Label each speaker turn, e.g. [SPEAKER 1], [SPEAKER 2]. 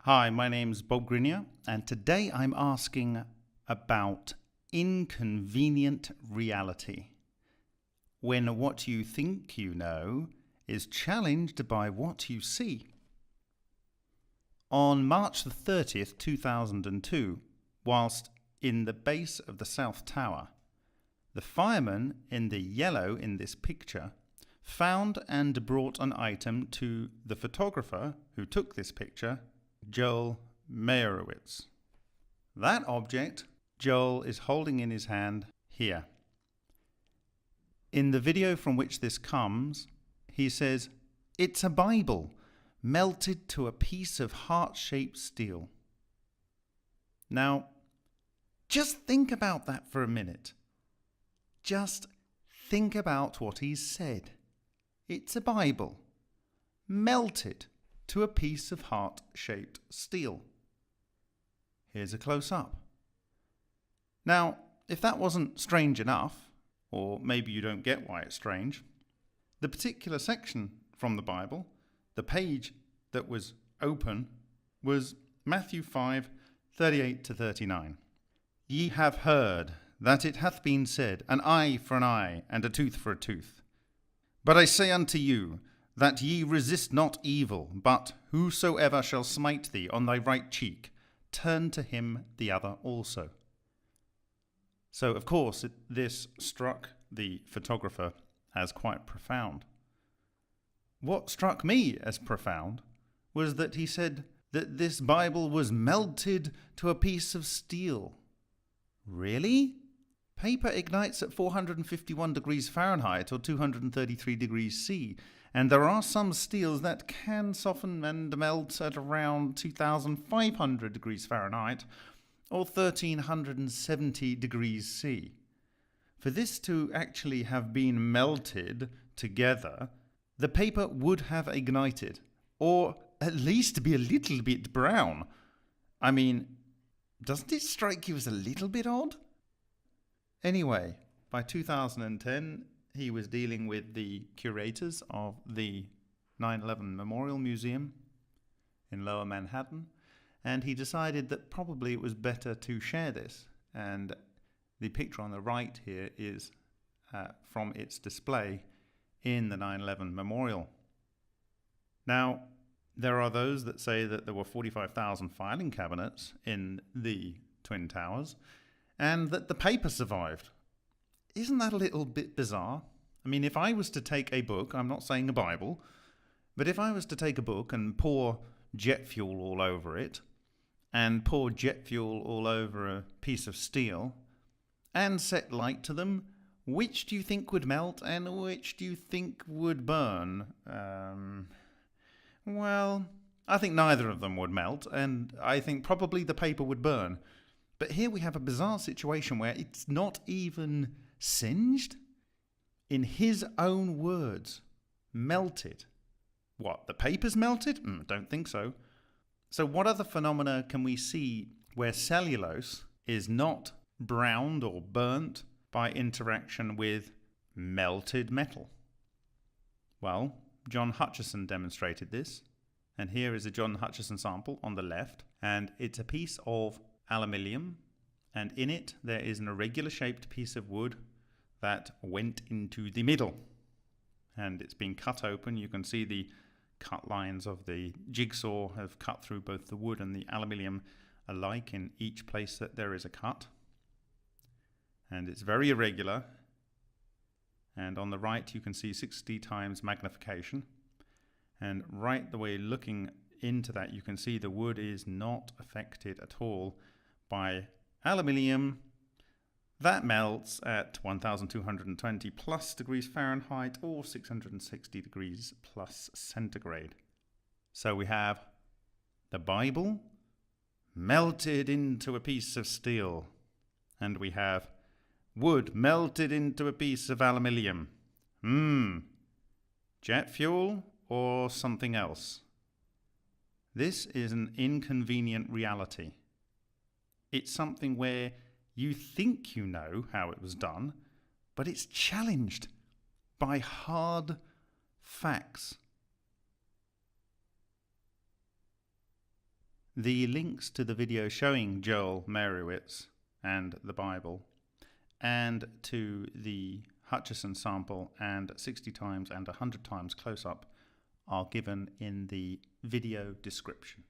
[SPEAKER 1] Hi, my name's Bob Grinier, and today I'm asking about inconvenient reality. When what you think you know is challenged by what you see. On March the 30th, 2002, whilst in the base of the South Tower, the fireman in the yellow in this picture found and brought an item to the photographer who took this picture, Joel Meyerowitz. That object Joel is holding in his hand here. In the video from which this comes, he says, "It's a Bible, melted to a piece of heart-shaped steel." Now, just think about that for a minute. Just think about what he's said. It's a Bible, melted to a piece of heart-shaped steel. Here's a close-up. Now, if that wasn't strange enough, or maybe you don't get why it's strange, the particular section from the Bible, the page that was open, was Matthew 5:38-39. "Ye have heard that it hath been said, an eye for an eye, and a tooth for a tooth. But I say unto you, that ye resist not evil, but whosoever shall smite thee on thy right cheek, turn to him the other also." So, of course, this struck the photographer as quite profound. What struck me as profound was that he said that this Bible was melted to a piece of steel. Really? Paper ignites at 451 degrees Fahrenheit or 233 degrees C, and there are some steels that can soften and melt at around 2500 degrees Fahrenheit or 1370 degrees C. For this to actually have been melted together, the paper would have ignited, or at least be a little bit brown. I mean, doesn't it strike you as a little bit odd? Anyway, by 2010, he was dealing with the curators of the 9/11 Memorial Museum in Lower Manhattan, and he decided that probably it was better to share this. And the picture on the right here is from its display in the 9/11 Memorial. Now, there are those that say that there were 45,000 filing cabinets in the Twin Towers, and that the paper survived. Isn't that a little bit bizarre? I mean, if I was to take a book, I'm not saying a Bible, but if I was to take a book and pour jet fuel all over it, and pour jet fuel all over a piece of steel, and set light to them, which do you think would melt and which do you think would burn? Well, I think neither of them would melt, and I think probably the paper would burn. But here we have a bizarre situation where it's not even singed. In his own words, melted. What, the paper's melted? Don't think so. So what other phenomena can we see where cellulose is not browned or burnt by interaction with melted metal? Well, John Hutchison demonstrated this. And here is a John Hutchison sample on the left. And it's a piece of aluminium, and in it there is an irregular shaped piece of wood that went into the middle, and it's been cut open. You can see the cut lines of the jigsaw have cut through both the wood and the aluminium alike in each place that there is a cut, and it's very irregular. And on the right you can see 60 times magnification, and right the way looking into that you can see the wood is not affected at all by aluminium that melts at 1220 plus degrees Fahrenheit or 660 degrees plus centigrade. So we have the Bible melted into a piece of steel, and we have wood melted into a piece of aluminium. Jet fuel or something else? This is an inconvenient reality. It's something where you think you know how it was done, but it's challenged by hard facts. The links to the video showing Joel Meyerowitz and the Bible, and to the Hutchison sample and 60 times and 100 times close-up are given in the video description.